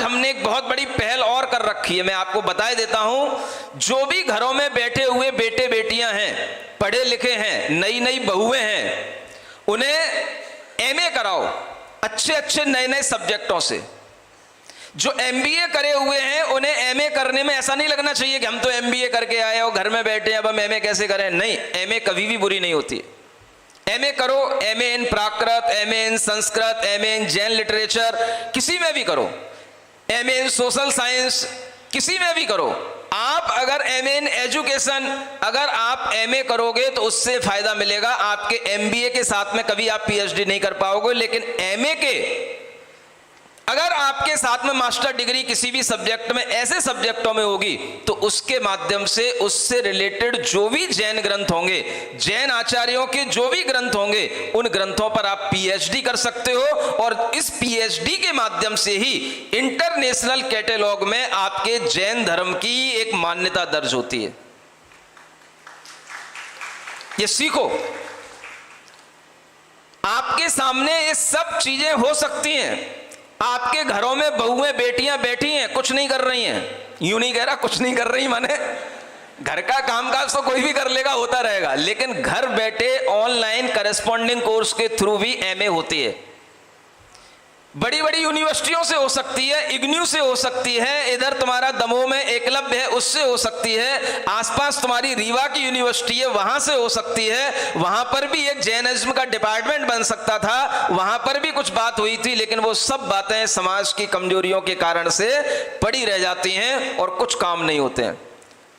हमने एक बहुत बड़ी पहल और कर रखी है, मैं आपको बता देता हूं। जो भी घरों में बैठे हुए बेटे बेटियां हैं, पढ़े लिखे हैं, नई नई बहुएं हैं, उन्हें एमए कराओ अच्छे अच्छे नए नए सब्जेक्टों से। जो एमबीए करे हुए हैं उन्हें एमए करने में ऐसा नहीं लगना चाहिए कि हम तो एमबीए करके आए और घर में बैठे हैं, अब हम एमए कैसे करें। नहीं, एमए कभी भी बुरी नहीं होती। एमए करो, एमए इन प्राकृत, एमए इन संस्कृत, एमए इन जैन लिटरेचर, किसी में भी करो, एमए इन सोशल साइंस, किसी में भी करो। आप अगर एमए इन एजुकेशन, अगर आप एमए करोगे तो उससे फायदा मिलेगा। आपके एमबीए के साथ में कभी आप पीएचडी नहीं कर पाओगे, लेकिन एमए के अगर आपके साथ में मास्टर डिग्री किसी भी सब्जेक्ट में, ऐसे सब्जेक्टों में होगी, तो उसके माध्यम से उससे रिलेटेड जो भी जैन ग्रंथ होंगे, जैन आचार्यों के जो भी ग्रंथ होंगे, उन ग्रंथों पर आप पीएचडी कर सकते हो। और इस पीएचडी के माध्यम से ही इंटरनेशनल कैटेलॉग में आपके जैन धर्म की एक मान्यता दर्ज होती है। ये सीखो, आपके सामने ये सब चीजें हो सकती हैं। आपके घरों में बहुएं बेटियां बैठी हैं, कुछ नहीं कर रही हैं। यूं नहीं कह रहा कुछ नहीं कर रही, माने घर का कामकाज तो कोई भी कर लेगा, होता रहेगा, लेकिन घर बैठे ऑनलाइन करेस्पॉन्डिंग कोर्स के थ्रू भी एमए होती है। बड़ी बड़ी यूनिवर्सिटियों से हो सकती है, इग्न्यू से हो सकती है, इधर तुम्हारा दमोह में एकलव्य है उससे हो सकती है, आसपास तुम्हारी रीवा की यूनिवर्सिटी है वहां से हो सकती है। वहां पर भी एक जैनिज्म का डिपार्टमेंट बन सकता था, वहां पर भी कुछ बात हुई थी, लेकिन वो सब बातें समाज की कमजोरियों के कारण से पड़ी रह जाती हैं और कुछ काम नहीं होते हैं।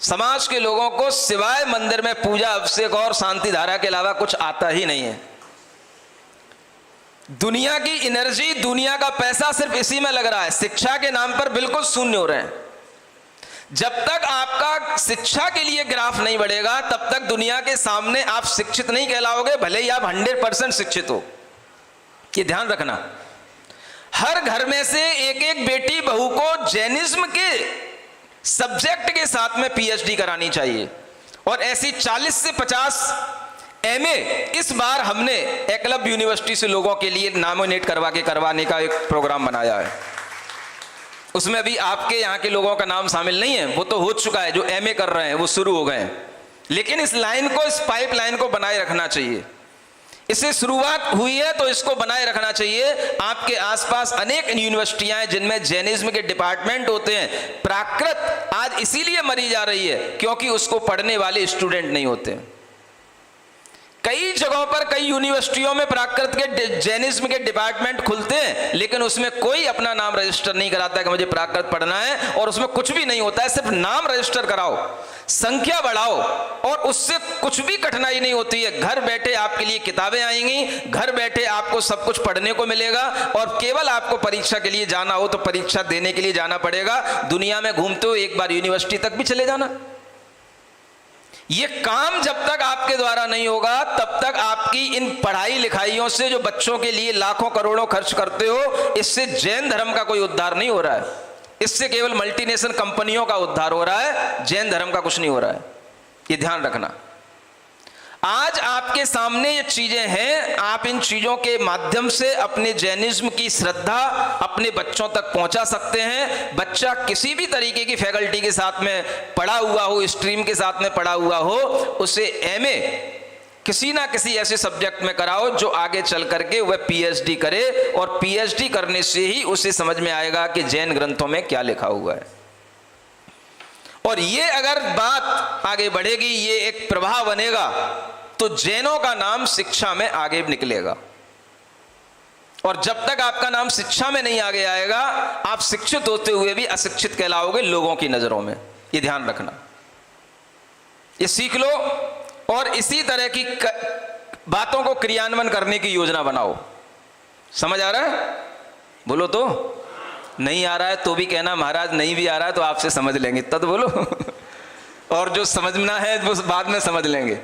समाज के लोगों को सिवाय मंदिर में पूजा, अभिषेक और शांति धारा के अलावा कुछ आता ही नहीं है। दुनिया की एनर्जी, दुनिया का पैसा सिर्फ इसी में लग रहा है, शिक्षा के नाम पर बिल्कुल शून्य हो रहे हैं। जब तक आपका शिक्षा के लिए ग्राफ नहीं बढ़ेगा, तब तक दुनिया के सामने आप शिक्षित नहीं कहलाओगे, भले ही आप 100% शिक्षित हो। ये ध्यान रखना। हर घर में से एक एक बेटी बहू को जैनिज्म के सब्जेक्ट के साथ में पीएचडी करानी चाहिए। और ऐसी 40 से 50 एमए इस बार हमने एकलव्य यूनिवर्सिटी से लोगों के लिए नॉमिनेट करवाने का एक प्रोग्राम बनाया है। उसमें अभी आपके यहाँ के लोगों का नाम शामिल नहीं है, वो तो हो चुका है, जो एमए कर रहे हैं वो शुरू हो गए हैं। लेकिन इस लाइन को, इस पाइपलाइन को बनाए रखना चाहिए। इससे शुरुआत हुई है तो इसको बनाए रखना चाहिए। आपके आसपास अनेक यूनिवर्सिटियां हैं जिनमें जैनिज्म के डिपार्टमेंट होते हैं। प्राकृत आज इसीलिए मरी जा रही है क्योंकि उसको पढ़ने वाले स्टूडेंट नहीं होते। कई जगहों पर, कई यूनिवर्सिटियों में प्राकृत के जैनिज्म के डिपार्टमेंट खुलते हैं, लेकिन उसमें कोई अपना नाम रजिस्टर नहीं कराता कि मुझे प्राकृत पढ़ना है, और उसमें कुछ भी नहीं होता है। सिर्फ नाम रजिस्टर कराओ, संख्या बढ़ाओ, और उससे कुछ भी कठिनाई नहीं होती है। घर बैठे आपके लिए किताबें आएंगी, घर बैठे आपको सब कुछ पढ़ने को मिलेगा, और केवल आपको परीक्षा के लिए जाना हो तो परीक्षा देने के लिए जाना पड़ेगा। दुनिया में घूमते हो एक बार यूनिवर्सिटी तक भी चले जाना। ये काम जब तक आपके द्वारा नहीं होगा, तब तक आपकी इन पढ़ाई लिखाइयों से जो बच्चों के लिए लाखों करोड़ों खर्च करते हो, इससे जैन धर्म का कोई उद्धार नहीं हो रहा है। इससे केवल मल्टीनेशनल कंपनियों का उद्धार हो रहा है, जैन धर्म का कुछ नहीं हो रहा है। ये ध्यान रखना। आज आपके सामने ये चीजें हैं, आप इन चीजों के माध्यम से अपने जैनिज्म की श्रद्धा अपने बच्चों तक पहुंचा सकते हैं। बच्चा किसी भी तरीके की फैकल्टी के साथ में पढ़ा हुआ हो, स्ट्रीम के साथ में पढ़ा हुआ हो, उसे एमए किसी ना किसी ऐसे सब्जेक्ट में कराओ जो आगे चल करके वह पीएचडी करे, और पीएचडी करने से ही उसे समझ में आएगा कि जैन ग्रंथों में क्या लिखा हुआ है। और ये अगर बात आगे बढ़ेगी, ये एक प्रभाव बनेगा, तो जैनों का नाम शिक्षा में आगे निकलेगा। और जब तक आपका नाम शिक्षा में नहीं आगे आएगा, आप शिक्षित होते हुए भी अशिक्षित कहलाओगे लोगों की नजरों में। ये ध्यान रखना, ये सीख लो, और इसी तरह की बातों को क्रियान्वयन करने की योजना बनाओ। समझ आ रहा है? बोलो तो। नहीं आ रहा है तो भी कहना महाराज नहीं भी आ रहा है तो आपसे समझ लेंगे, तब बोलो और जो समझना है वो बाद में समझ लेंगे।